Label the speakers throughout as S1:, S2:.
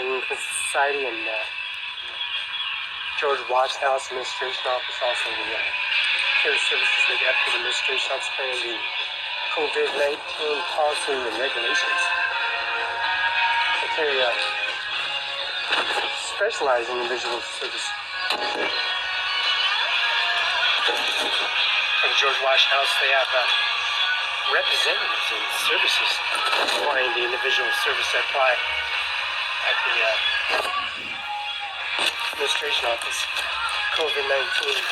S1: Singh Society and George Washington's Administration Office, also the care services they got for the Administration Office carrying the COVID-19 policy and regulations. They carry specialized individual service. From George Washington House, they have representatives and services supplying the individual service that apply at the Administration Office, COVID-19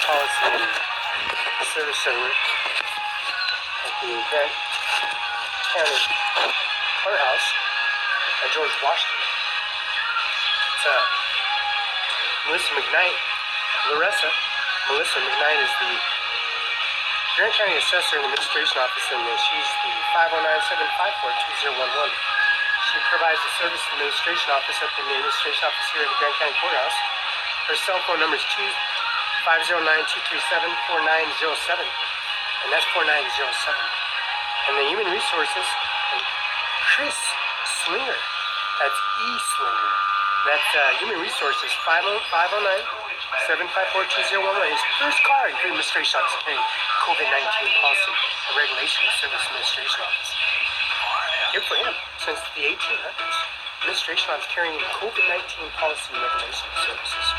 S1: policy and service center at the Grant County Courthouse at George Washington. It's Melissa McKnight is the Grant County Assessor in the Administration Office, and she's the 509-754-2011. She provides the service administration office at the administration office here at the Grant County Courthouse. Her cell phone number is 509-237-4907, and that's 4907. And the human resources, Chris Slinger, that's E. Slinger. That's human resources, 509-754-2011. His first card for the administration office carrying COVID-19 policy and regulation and service administration office. Good for him. Since the 1800s, administration office carrying COVID-19 policy and regulation and services.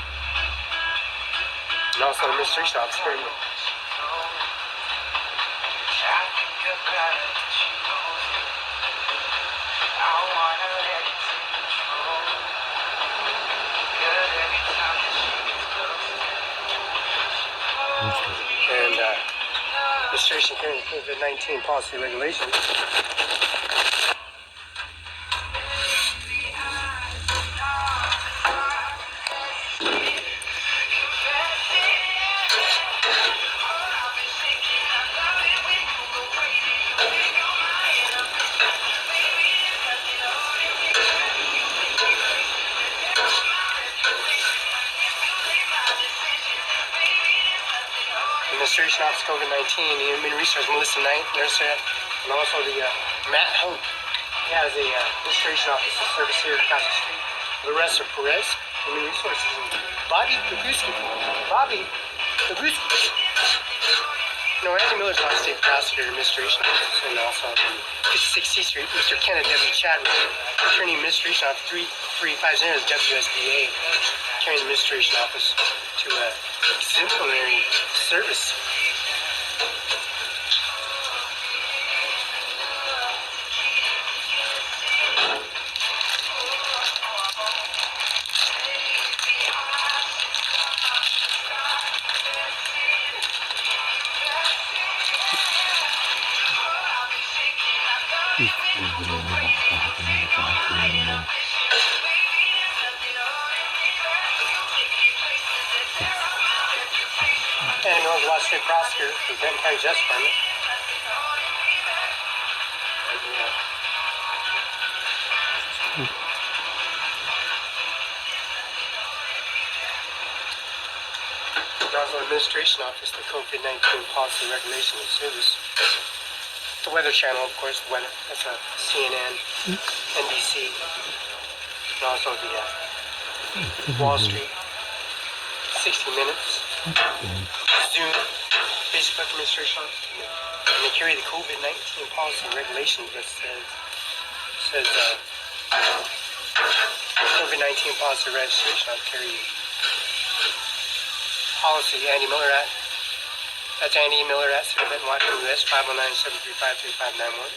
S1: And also the administration office carrying and administration carrying COVID-19 policy regulations. Administration Office COVID-19, Human Resource Melissa Knight, nurse at, and also the Matt Hope. He has a administration office service here across the street. Larissa Perez, Human Resources, and Bobby Paguski. No, Andy Miller's not state prosecutor, administration office, and also on 56th Street, Mr. Kenneth W. Chadwick, attorney administration office 3350 is WSBA, carrying the administration office to exemplary service. And North West State Prosecutor for Benton County Justice Department. And also Administration Office, the COVID-19 Policy Regulation and Service. The Weather Channel, of course, the weather. That's a CNN, NBC, and also the Wall Street, 60 Minutes, Zoom, Facebook Administration, and they carry the COVID-19 policy and regulations that says COVID-19 policy registration. I'll carry policy. Andy Miller at. That's Andy Miller at City Benton, Washington, US, 509-735-3591.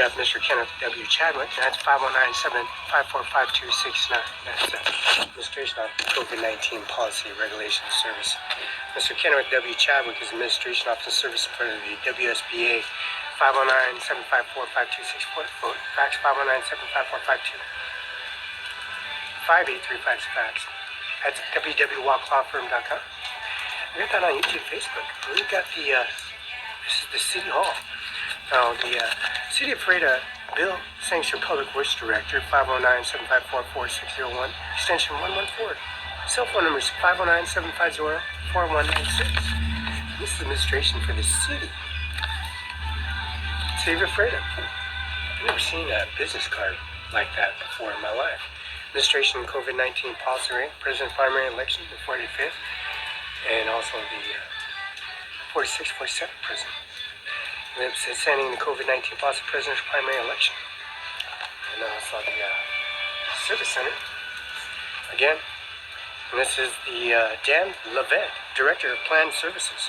S1: have Mr. Kenneth W. Chadwick. That's 519-754-5269. That's the Administration on COVID-19 Policy Regulation Service. Mr. Kenneth W. Chadwick is Administration Officer Service for the WSBA. 509-754-5264. Fax 509-754-5258. Fax. That's www.walklawfirm.com. We got that on YouTube, Facebook. We got the this is the City Hall. Now the City of Freda Bill Sanctuary Public Works Director 509-754-4601 extension 114. Cell phone number is 509-750-4196. This is administration for the city. City of Freda. I've never seen a business card like that before in my life. Administration COVID-19 policy rate, President's primary election, the 45th, and also the 46th, 47th president. Sending the COVID-19 policy president's primary election. And also the service center. Again, and this is the Dan Levette, Director of Planned Services.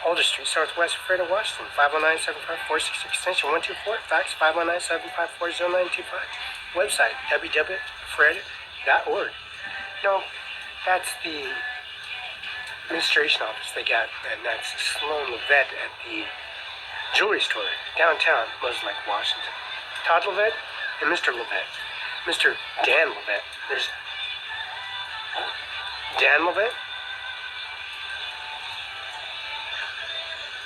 S1: Alder Street, Southwest, Freda, Washington, 509-754-46 extension 124, fax 509-754-0925. Website, www.freda.org. No, that's the administration office they got, and that's Sloan Levette at the jewelry store downtown, Muslim Lake, Washington. Todd Levette and Mr. Levette. Mr. Dan Levette. There's Dan Levette.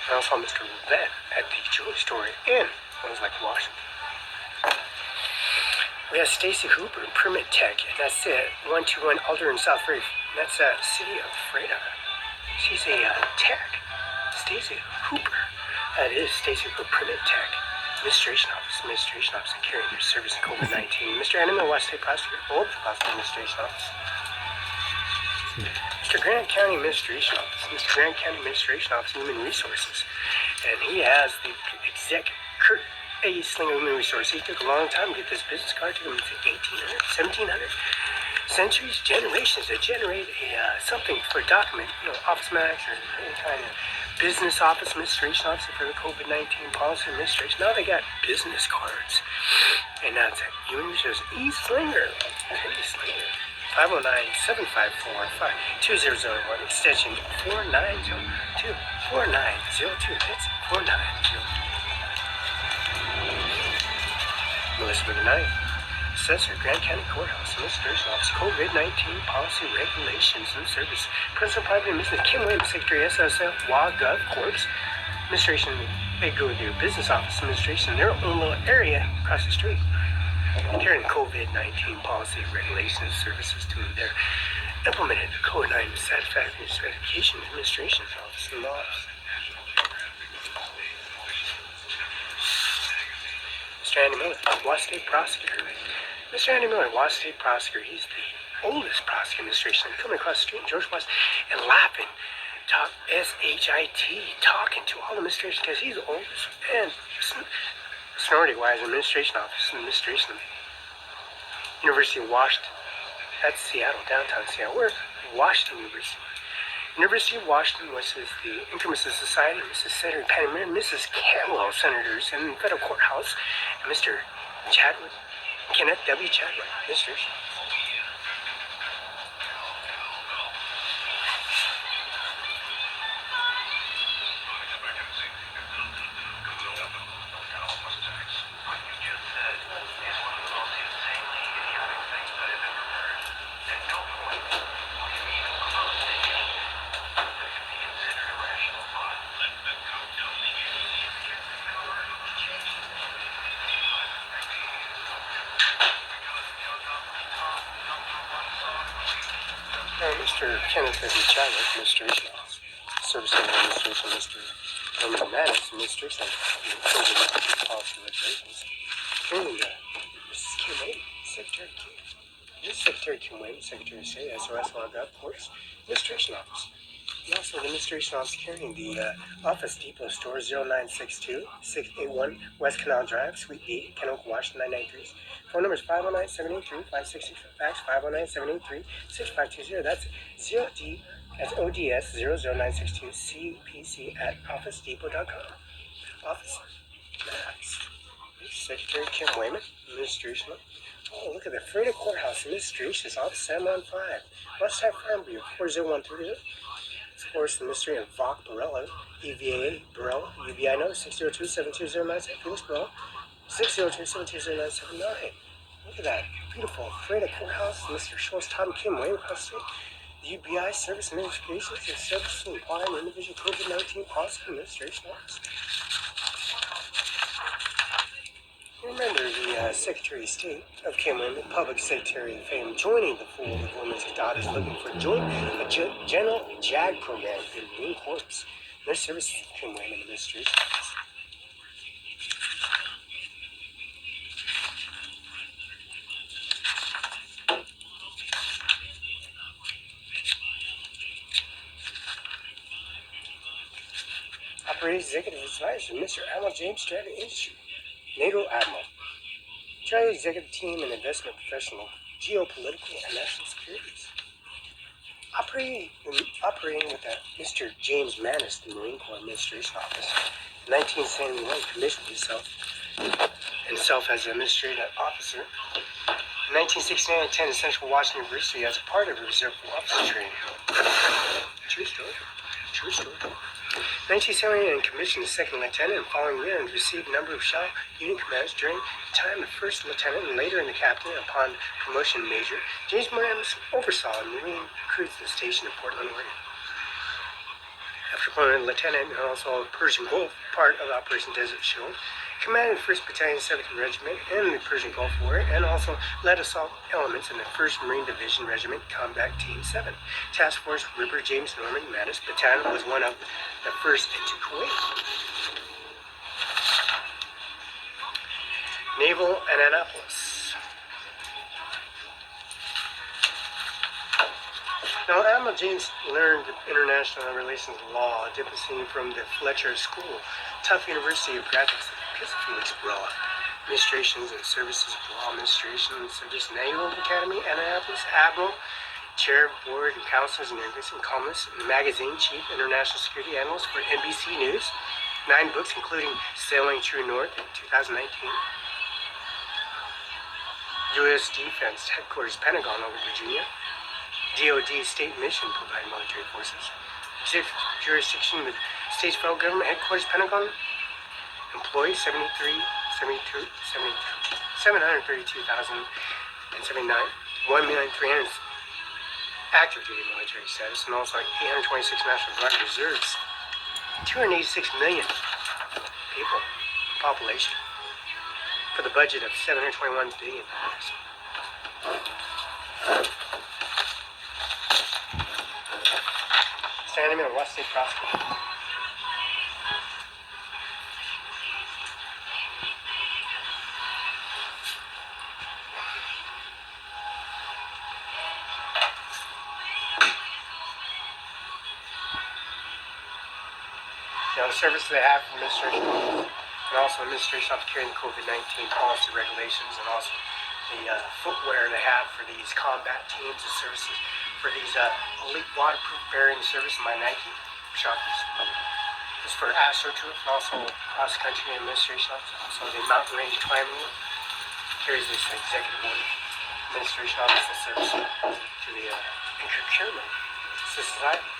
S1: And also Mr. Levette at the jewelry store in Muslim Lake, Washington. We have Stacy Hooper, Permit Tech, and that's it. 121 Alder in South Reef. That's City of Freda. She's a tech. Stacy Hooper. That is Stacy Hooper, Permit Tech. Administration Office carrying your service in COVID-19. Mr. Animal, Washington State Prosecutor, Old Administration Office. Mr. Grant County Administration Office. Mr. Grant County Administration Office, Human Resources. And he has the exec, Kurt A. Slinger, Human Resources. He took a long time to get this business card. It took him to 1800, 1700. Centuries, generations to generate something for a document, Office Max or any kind of business office, administration officer for the COVID-19 policy administration. Now they got business cards. And now it's Human Resources. E. Slinger. 509-754-2001, extension 4902. 4902. That's 490. Melissa McKnight. Assessor, Grand County Courthouse, Administration Office, COVID-19 Policy Regulations and Service. President Private Mrs. Kim Williams, Secretary, SSL, WA.gov, Corps. Administration, they go to their business office administration in their own little area across the street. Carrying COVID-19 Policy Regulations and Services to their implemented the COVID-19 Satisfaction Certification Administration Office and Laws. Mr. Andy Miller, Washington State Prosecutor. Mr. Andy Miller, Washington State Prosecutor, he's the oldest prosecutor administration coming across the street in George Washington and laughing, S-H-I-T, talking to all the administration because he's the oldest and seniority-wise administration office administration. University of Washington, that's Seattle, downtown Seattle. We're Washington University. University of Washington, which is the Incomist Society, Mrs. Senator Patty Marin, Mrs. Cantwell, Senators in the Federal Courthouse, and Mr. Chadwick, Kenneth W. Chadwick, Administration. Mr. Kenneth W. Chadwick, Administration Office. Service Center Administration, Mr. Norman Maddox, Administration of Policy Regulations. And Mrs. Kim Wayne, Secretary Kim. This is Secretary Kim Wayne, Secretary of State, SOS Log-Up, Ports, Administration Office. And also the Administration Office carrying the Office Depot Store 0962-681 West Canal Drive, Suite B, Kenoka, Washington 993. Phone number is 509-783-560. Fax 509-783-6520. That's ODS 00962 CPC at OfficeDepot.com. Office Max. Secretary Kim Wayman, Administration. Oh, look at the Freda Courthouse Administration's Office, CIMARON 5. Must-have Farm Bureau, 4013. Of course, the Mystery of Vok Barela, EVA Barela, UBI number 602-72097, Felix Barela, 602-72097. Look at that. Beautiful Freda Courthouse, Mr. Schultz, Tom Kim Wayman across the street. The UBI Service Administrations and Services Inquiring Individual COVID-19 Policy Administration Office. Remember the Secretary of State of Kim Wayman, Public Secretary of Fame, joining the fold of women's daughters looking for a general JAG program in the Marine Corps. Their services of Kim Wayman Administration Office. Operating Executive Advisor, Mr. Admiral James Stratton Industry, NATO Admiral, Charlie Executive Team and Investment Professional, Geopolitical and National Securities. Operating with Mr. James Mannis, the Marine Corps Administration Office, in 1971 commissioned himself as an administrative officer. In 1969, attended Central Washington University as a part of the Reserve Officer training. True story. 1979, commissioned as second lieutenant, and following year and received a number of shell unit commands during the time of first lieutenant and later in the captain. Upon promotion to major, James Moranis oversaw a Marine cruising station in Portland, Oregon. After promoting lieutenant and also Persian Gulf, part of Operation Desert Shield, commanded 1st Battalion, 7th Regiment in the Persian Gulf War, and also led assault elements in the 1st Marine Division Regiment Combat Team 7. Task Force Ripper James Norman Mattis Battalion was one of the first into Kuwait. Naval and Annapolis. Now, Admiral James learned international relations law, diplomacy from the Fletcher School, Tufts University of Graduate Felix Barela, Administrations and Services of Law Administration and Service Naval Academy, Annapolis, Admiral, Chair of Board and Counselors and English and Columnist, and Magazine Chief International Security Analyst for NBC News. 9 books, including Sailing True North in 2019. U.S. Defense Headquarters, Pentagon over Virginia. DoD State Mission provide military forces. Jurisdiction with States Federal Government Headquarters, Pentagon. Employees 732,079, 1,300,000 active duty military status, and also 826 National Guard reserves. 286 million people population for the budget of $721 billion. Standing in a West State prosecutor. The service they have from administration and also administration of carrying the COVID-19 policy regulations, and also the footwear they have for these combat teams and services for these elite waterproof bearing service by Nike shoppers. This is for AstroTurf and also cross-country administration. Also the mountain range climbing carries this executive order administration office and service to the procurement society.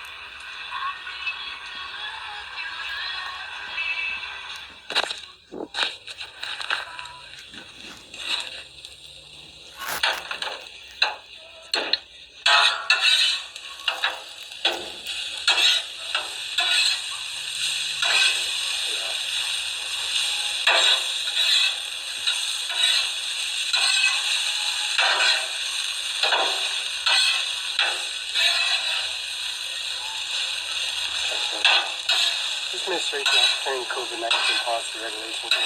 S1: This administration is carrying COVID-19 policy regulations.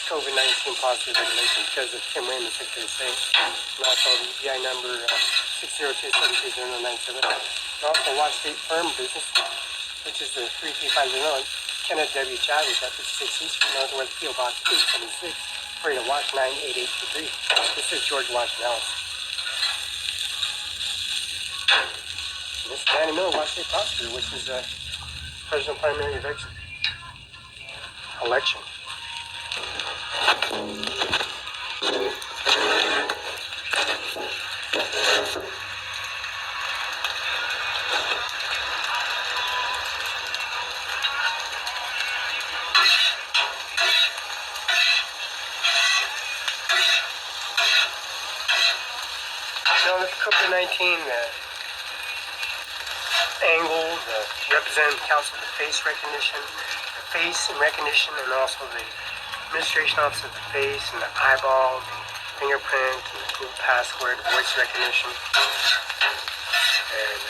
S1: COVID-19 policy regulations because of Kim Wayman, Secretary of State, and also the EBI number 602-72097, and also Watch State Firm Business, which is the 3350, Kenneth W. Chadwick at 56 East Street, Northwest PO Box 876, Freda Watch 98823. This is George Washington House. And this is Danny Miller, Watch State Prosecutor, which is President Primary Election. Now the COVID-19 angle, the Representative Council of the face recognition, and also the Administration Office of the face and the eyeball, the fingerprint, and the Google password, voice recognition, and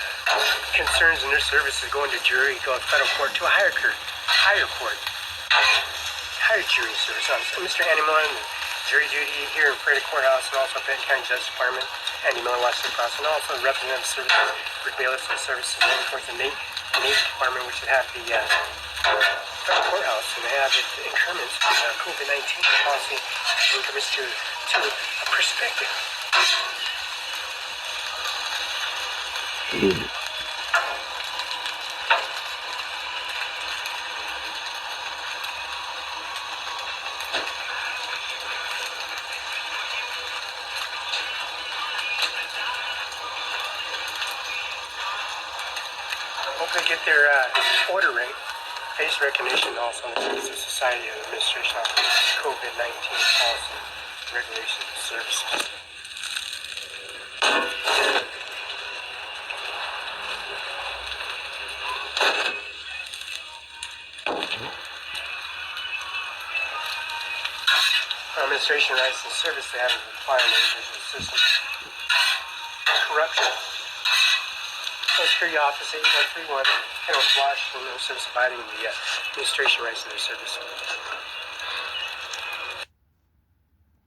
S1: concerns in their services going to jury, go to federal court, to a higher jury service. Mr. Andy Miller, jury duty here in Prairie Courthouse, and also Benton County Justice Department, Andy Miller, Washington Cross, and also Representative Services for bailiffs and services, and of course the Navy Department, which would have the federal courthouse, and they have the increments with COVID-19 policy, increments to a perspective. Hopefully get their order right. Face recognition also in the Society of Administration of COVID-19 policy, regulations, and services. Administration rights and service they have a requirement in the individual system. Corruption. Social Security Office 8131, Washington, no service abiding the administration rights of their service.